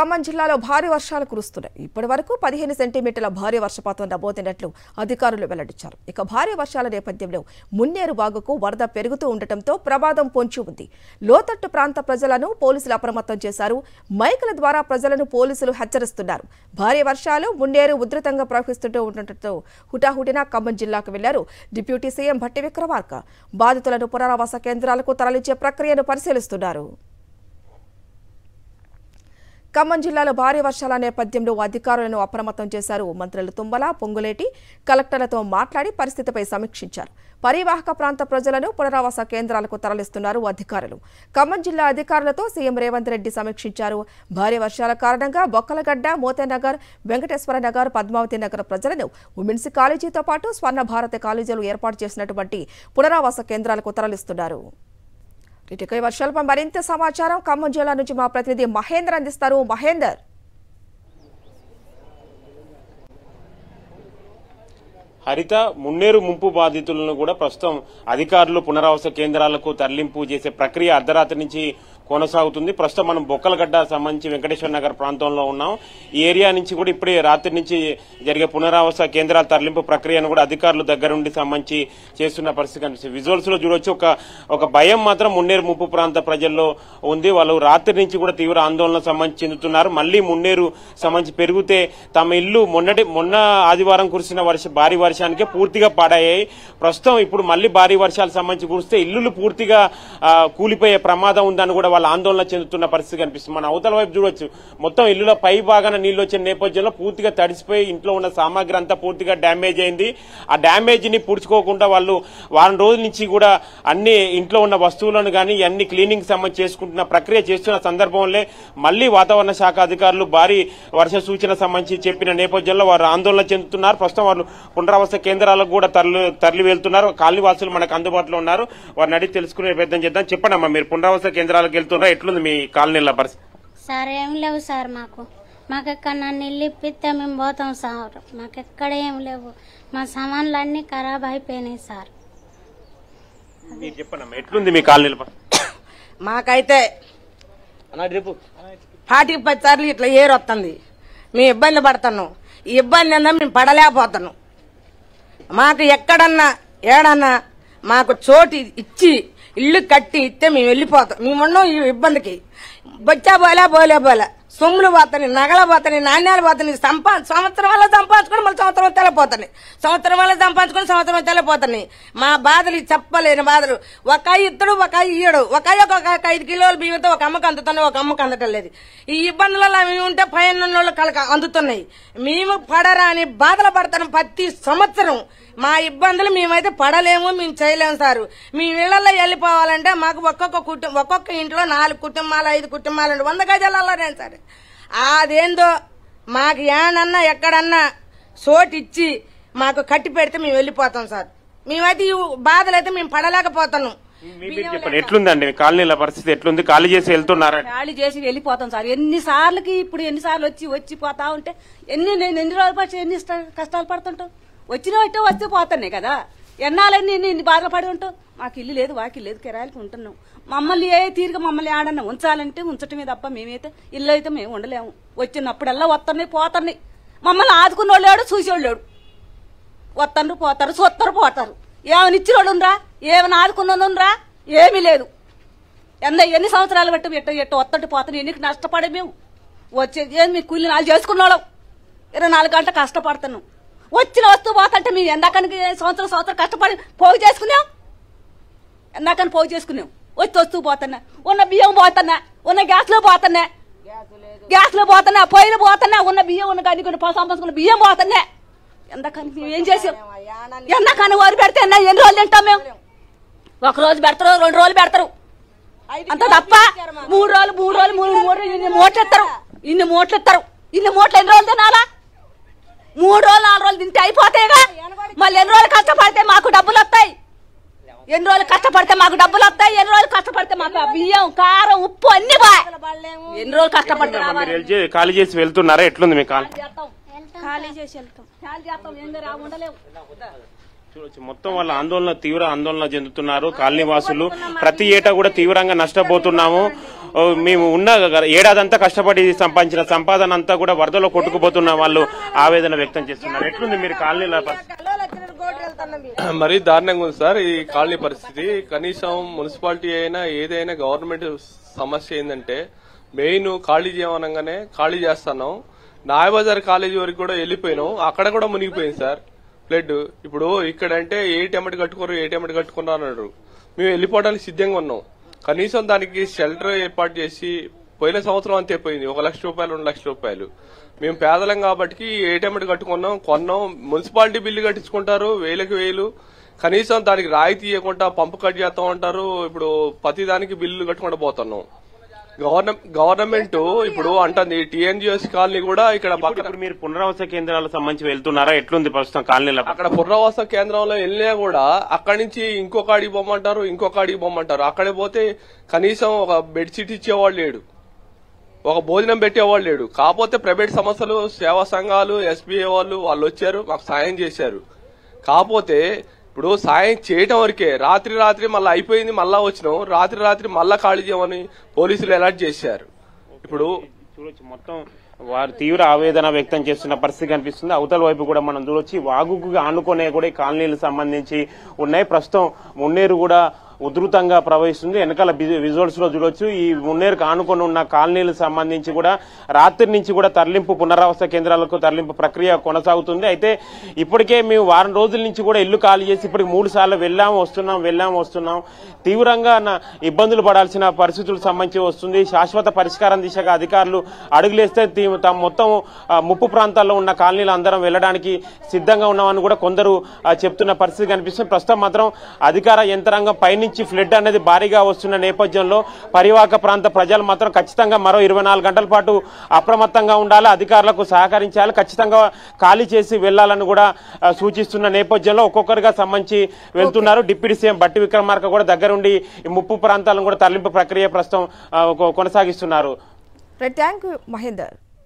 ఖమ్మం జిల్లాలో భారీ వర్షాలు కురుస్తున్నాయి. ఇప్పటివరకు 15 సెంటీమీటర్ల భారీ వర్షపాతం నమోదైనట్లు అధికారులు వెల్లడించారు. ఇక భారీ వర్షాల నేపథ్యంలో మున్నేరు వాగుకు వరద పెరుగుతూ ఉండటంతో ప్రమాదం పొంచి ఉంది. లోతట్టు ప్రాంత ప్రజలను పోలీసులు అప్రమత్తం చేశారు. మైకుల ద్వారా ప్రజలను పోలీసులు హెచ్చరిస్తున్నారు. భారీ వర్షాలు మున్నేరు ఉధృతంగా ప్రవహిస్తుంటూ ఉండటంతో హుటాహుటిన ఖమ్మం జిల్లాకు వెళ్లారు డిప్యూటీ సీఎం భట్టి విక్రమార్క. బాధితులను పునరావాస కేంద్రాలకు తరలించే ప్రక్రియను పరిశీలిస్తున్నారు. ఖమ్మం జిల్లాలో భారీ వర్షాల నేపథ్యంలో అధికారులను అప్రమత్తం చేశారు. మంత్రులు తుమ్మల, పొంగులేటి కలెక్టర్లతో మాట్లాడి పరిస్థితిపై సమీక్షించారు. పరివాహక ప్రాంత ప్రజలను పునరావాస కేంద్రాలకు తరలిస్తున్నారు అధికారులు. ఖమ్మం జిల్లా అధికారులతో సీఎం రేవంత్ రెడ్డి సమీక్షించారు. భారీ వర్షాల కారణంగా బొక్కలగడ్డ, మోతేనగర్, వెంకటేశ్వర నగర్, పద్మావతి నగర్ ప్రజలను ఉమెన్స్ కాలేజీతో పాటు స్వర్ణ భారత కాలేజీలు ఏర్పాటు చేసినటువంటి పునరావాస కేంద్రాలకు తరలిస్తున్నారు. ఇటుక వర్షాలపై మరింత సమాచారం ఖమ్మం జిల్లా నుంచి మా ప్రతినిధి మహేందర్ అందిస్తారు. మహేందర్, హరిత, మున్నేరు ముంపు బాధితులను కూడా ప్రస్తుతం అధికారులు పునరావాస కేంద్రాలకు తరలింపు చేసే ప్రక్రియ అర్ధరాత్రి నుంచి కొనసాగుతుంది. ప్రస్తుతం మనం బొక్కలగడ్డ సంబంధించి వెంకటేశ్వర నగర్ ప్రాంతంలో ఉన్నాం. ఈ ఏరియా నుంచి కూడా ఇప్పుడే రాత్రి నుంచి జరిగే పునరావాస కేంద్రాల తరలింపు ప్రక్రియను కూడా అధికారులు దగ్గర నుండి సంబంధించి చేస్తున్న పరిస్థితి కనిపిస్తుంది. విజువల్స్ లో చూడొచ్చు, ఒక భయం మాత్రం మున్నేరు ముంపు ప్రాంత ప్రజల్లో ఉంది. వాళ్ళు రాత్రి నుంచి కూడా తీవ్ర ఆందోళన సంబంధించి చెందుతున్నారు. మళ్లీ మున్నేరు సంబంధించి పెరిగితే తమ ఇల్లు మొన్న ఆదివారం కురిసిన భారీ వర్షానికే పూర్తిగా పాడయ్యాయి. ప్రస్తుతం ఇప్పుడు మళ్లీ భారీ వర్షాలకు సంబంధించి కురిస్తే ఇల్లులు పూర్తిగా కూలిపోయే ప్రమాదం ఉందని కూడా ఆందోళన చెందుతున్న పరిస్థితి కనిపిస్తుంది. మన అవతల వైపు చూడొచ్చు, మొత్తం ఇల్లుల పై భాగాన నీళ్లు వచ్చిన నేపథ్యంలో పూర్తిగా తడిసిపోయి ఇంట్లో ఉన్న సామాగ్రి అంతా పూర్తిగా డ్యామేజ్ అయింది. ఆ డ్యామేజ్ ని పూడ్చుకోకుండా వాళ్ళు వారం రోజుల నుంచి కూడా అన్ని ఇంట్లో ఉన్న వస్తువులను కానీ అన్ని క్లీనింగ్ సంబంధించి చేసుకుంటున్న ప్రక్రియ చేస్తున్న సందర్భంలో మళ్లీ వాతావరణ శాఖ అధికారులు భారీ వర్ష సూచన సంబంధించి చెప్పిన నేపథ్యంలో వారు ఆందోళన చెందుతున్నారు. ప్రస్తుతం వాళ్ళు పునరావాస కేంద్రాలకు కూడా తరలి వెళ్తున్నారు. కాలనీవాసులు మనకు అందుబాటులో ఉన్నారు. వారిని అడిగి తెలుసుకునే ప్రయత్నం చేద్దాం. చెప్పండమ్మా, మీరు పునరావాస కేంద్రాలకు వెళ్తున్నా, ఎట్లుంది మీ కాలనీల పరిస్థితి? సార్ ఏం లేవు సార్, మాకెక్కడ నన్ను ఇల్లు ఇప్పిస్తే మేము పోతాం సార్. మాకెక్కడ ఏం లేవు, మా సామాన్లు అన్ని ఖరాబ్ అయిపోయినాయి సార్. మీరు చెప్పండమ్మా, ఎట్లుంది మీ కాలనీల? మాకైతే 40-50 సార్లు ఇట్లా ఏరు వస్తుంది. మేము ఇబ్బంది పడుతున్నాం. ఈ ఇబ్బంది అన్నా మేము పడలేకపోతున్నాం. మాకు ఎక్కడన్నా ఏడన్నా మాకు చోటు ఇచ్చి ఇల్లు కట్టి ఇస్తే మేము వెళ్ళిపోతాం. మేము ఉన్నాం ఈ ఇబ్బందికి. బొచ్చా బోలే సొమ్ములు పోతాయి, నగలు పోతాయి, నాణ్యాలు పోతాయి. సంవత్సరం వల్ల సంపాదించుకొని మళ్ళీ సంవత్సరం తెల్లపోతాయి. సంవత్సరం వల్ల సంపాదించుకొని సంవత్సరం తెల్లపోతాయి. మా బాధలు చెప్పలేని బాధలు. ఒక ఇద్దడు ఒక ఇయ్యడు, ఒక 5 కిలోల బియ్యంతో ఒక అమ్మకు అందుతున్నాయి, ఒక అమ్మకు అందటం లేదు. ఈ ఇబ్బందులలో మేము ఉంటే పైన కలక అందుతున్నాయి. మేము పడరాని బాధలు పడతాం ప్రతి సంవత్సరం. మా ఇబ్బందులు మేమైతే పడలేము, మేము చేయలేము సార్. మీ ఇళ్లలో వెళ్ళిపోవాలంటే మాకు ఒక్కొక్క ఇంట్లో 4 కుటుంబాలు 5 కుటుంబాలు 100 గజాలలోనే సార్. అదేందో మాకు ఏనన్నా ఎక్కడన్నా చోటు ఇచ్చి మాకు కట్టి పెడితే మేము వెళ్ళిపోతాం సార్. మేమైతే ఈ బాధలు అయితే మేము పడలేకపోతున్నాం. ఎట్లుందండి కాలనీల పరిస్థితి? ఎట్లుంది? ఖాళీ చేసి వెళ్తున్నారా? ఖాళీ చేసి వెళ్ళిపోతాం సార్. ఎన్నిసార్లు వచ్చి పోతా ఉంటే ఎన్ని రోజుల పాటు ఎన్ని కష్టాలు పడుతుంటాం. వస్తే పోతున్నాయి కదా. ఎన్నాళ్ళని ఇన్ని బాధలు పడి ఉంటాం. మాకు ఇల్లు లేదు, వాకి లేదు, కిరాయిలకు ఉంటున్నాం. మమ్మల్ని తీరుగా మమ్మల్ని ఆడన్నా ఉంచాలంటే ఉంచటమే తప్ప మేమైతే ఇల్లు అయితే మేము ఉండలేము. వచ్చినప్పుడల్లా వస్తున్నాయి పోతున్నాయి. మమ్మల్ని ఆదుకున్నోళ్ళు లేడు, చూసేవాళ్ళు లేడు. వస్తారు పోతారు, చూస్తారు పోతారు. ఏమైనా ఇచ్చినోళ్ళు ఉండ్రా, ఏమైనా ఆదుకున్నోళ్ళుండ్రా, ఏమీ లేదు. ఎన్ని సంవత్సరాలు బట్టి ఎట్ట వత్తంటే పోతాను. ఎన్నికి నష్టపడే మేము వచ్చేది ఏమి మీ కూలి నాలుగు చేసుకున్నాం. 24 గంటలు కష్టపడుతున్నాం. వచ్చిన వస్తువు పోతుంటే మేము ఎందాకనికి సంవత్సరం కష్టపడి పోగు చేసుకున్నాం. ఎందాకని పోగు చేసుకున్నాం. వస్తువు పోతున్నా, ఉన్న బియ్యం పోతున్నా, ఉన్న గ్యాస్ లో పోతున్నా, పొయ్యిలు పోతున్నా, ఉన్న బియ్యం ఉన్న కానీ సంపాదించుకున్న బియ్యం పోతున్నా. ఎందాకని మేము ఏం చేసాం? ఎందాకని వారు పెడితే ఎన్ని రోజులు తింటాం మేము? 1 రోజు పెడతారు, 2 రోజులు పెడతారు, అంత తప్ప 3 రోజులు ఇన్ని మూటలు ఇస్తారు. ఇన్ని మూటలు ఎన్ని రోజులు తినాలా? 3 రోజులు 4 రోజులు తింటే అయిపోతాయిగా. మళ్ళీ ఎన్ని రోజులు కష్టపడితే మాకు డబ్బులు వస్తాయి? ఎన్ని రోజులు కష్టపడితే మాకు బియ్యం, కారం, ఉప్పు అన్ని బాయ్. ఎన్ని రోజులు కష్టపడితే ఖాళీ చేసి వెళ్తున్నారా? ఎట్లుంది మీ ఖాళీ చేసి వెళ్తాం. ఉండలేవు. చూడొచ్చు మొత్తం వాళ్ళ తీవ్ర ఆందోళన చెందుతున్నారు కాలనీ వాసులు. ప్రతి ఏటా కూడా తీవ్రంగా నష్టపోతున్నాము, మేము ఉన్న ఏడాదంతా కష్టపడి సంపాదించిన సంపాదన అంతా కూడా వరదలో కొట్టుకుపోతున్న వాళ్ళు ఆవేదన వ్యక్తం చేస్తున్నారు. ఎట్లుంది మీరు కాలనీల మరీ దారుణంగా ఉంది సార్ ఈ కాలనీ పరిస్థితి. కనీసం మున్సిపాలిటీ అయినా ఏదైనా గవర్నమెంట్ సమస్య ఏంటంటే మెయిన్ ఖాళీ చేయమనగానే ఖాళీ చేస్తున్నాం. నాయబజార్ కాలేజీ వరకు కూడా వెళ్ళిపోయినాం, అక్కడ కూడా మునిగిపోయింది సార్ ఫ్లడ్. ఇప్పుడు ఇక్కడంటే ఏటీఎంటి కట్టుకున్నారు అన్నారు, మేము వెళ్ళిపోవడానికి సిద్ధంగా ఉన్నాం. కనీసం దానికి షెల్టర్ ఏర్పాటు చేసి పోయిన సంవత్సరం అంతే పోయింది, 1 లక్ష రూపాయలు 2 లక్షల రూపాయలు. మేము పేదలం కాబట్టి ఏటీఎంటి కొన్నాం. మున్సిపాలిటీ బిల్లు కట్టించుకుంటారు 1000 కనీసం దానికి రాయితీ ఇవ్వకుండా పంపు కట్ చేస్తా ఉంటారు. ఇప్పుడు ప్రతి దానికి బిల్లు కట్టుకుంటూ పోతున్నాం. గవర్నమెంట్ ఇప్పుడు అంటుంది టీఎన్జిఓస్ కాలనీ కూడా ఇక్కడ మీరు పునరావాస కేంద్రాలకు సంబంధించి వెళ్తున్నారా? ఎట్లుంది ప్రస్తుతం కాలనీలో? అక్కడ పునరావాస కేంద్రంలో వెళ్ళినా కూడా అక్కడి నుంచి ఇంకొక అడిగి బొమ్మంటారు. అక్కడికి పోతే కనీసం ఒక బెడ్షీట్ ఇచ్చేవాళ్ళు లేడు, ఒక భోజనం పెట్టేవాళ్ళు లేడు. కాకపోతే ప్రైవేట్ సంస్థలు సేవా సంఘాలు ఎస్బీఐ వాళ్ళు వచ్చారు, మాకు సాయం చేశారు. కాకపోతే ఇప్పుడు సాయం చేయటం వరకే, రాత్రి మళ్ళీ అయిపోయింది, మళ్ళా వచ్చినాం, రాత్రి మళ్ళా ఖాళీ చేయమని పోలీసులు అలర్ట్ చేశారు. ఇప్పుడు చూడొచ్చు మొత్తం వారు తీవ్ర ఆవేదన వ్యక్తం చేస్తున్న పరిస్థితి కనిపిస్తుంది. అవతల వైపు కూడా మనం చూడొచ్చు వాగుకు ఆనుకునే కూడా ఈ కాలనీలకు సంబంధించి ఉన్నాయి. ప్రస్తుతం మున్నేరు కూడా ఉధృతంగా ప్రవహిస్తుంది. వెనకాల విజువల్స్ లో చూడొచ్చు ఈ మున్నేరుకు ఆనుకొని ఉన్న కాలనీలకు సంబంధించి కూడా రాత్రి నుంచి కూడా పునరావాస కేంద్రాలకు తరలింపు ప్రక్రియ కొనసాగుతుంది. అయితే ఇప్పటికే మేము వారం రోజుల నుంచి కూడా ఇల్లు ఖాళీ చేసి ఇప్పటికి 3 సార్లు వెళ్ళాము వస్తున్నాం. తీవ్రంగా ఇబ్బందులు పడాల్సిన పరిస్థితులకు సంబంధించి వస్తుంది. శాశ్వత పరిష్కారం దిశగా అధికారులు అడుగులేస్తే మొత్తం ముప్పు ప్రాంతాల్లో ఉన్న కాలనీలు అందరం వెళ్లడానికి సిద్ధంగా ఉన్నామని కూడా కొందరు చెప్తున్న పరిస్థితి కనిపిస్తుంది. ప్రస్తుతం మాత్రం అధికార యంత్రాంగం పైనుంచి ఫ్లడ్ అనేది భారీగా వస్తున్న నేపథ్యంలో పరివాహక ప్రాంత ప్రజలు మాత్రం ఖచ్చితంగా మరో 24 గంటల పాటు అప్రమత్తంగా ఉండాలి, అధికారులకు సహకరించాలి, ఖచ్చితంగా ఖాళీ చేసి వెళ్లాలని కూడా సూచిస్తున్న నేపథ్యంలో ఒక్కొక్కరిగా సంబంధించి వెళ్తున్నారు. డిప్యూటీ సీఎం బట్టి విక్రమార్క కూడా దగ్గరుండి ఈ ముప్పు ప్రాంతాలను కూడా తరలింపు ప్రక్రియ ప్రస్తుతం కొనసాగిస్తున్నారు. Thank you Mahender.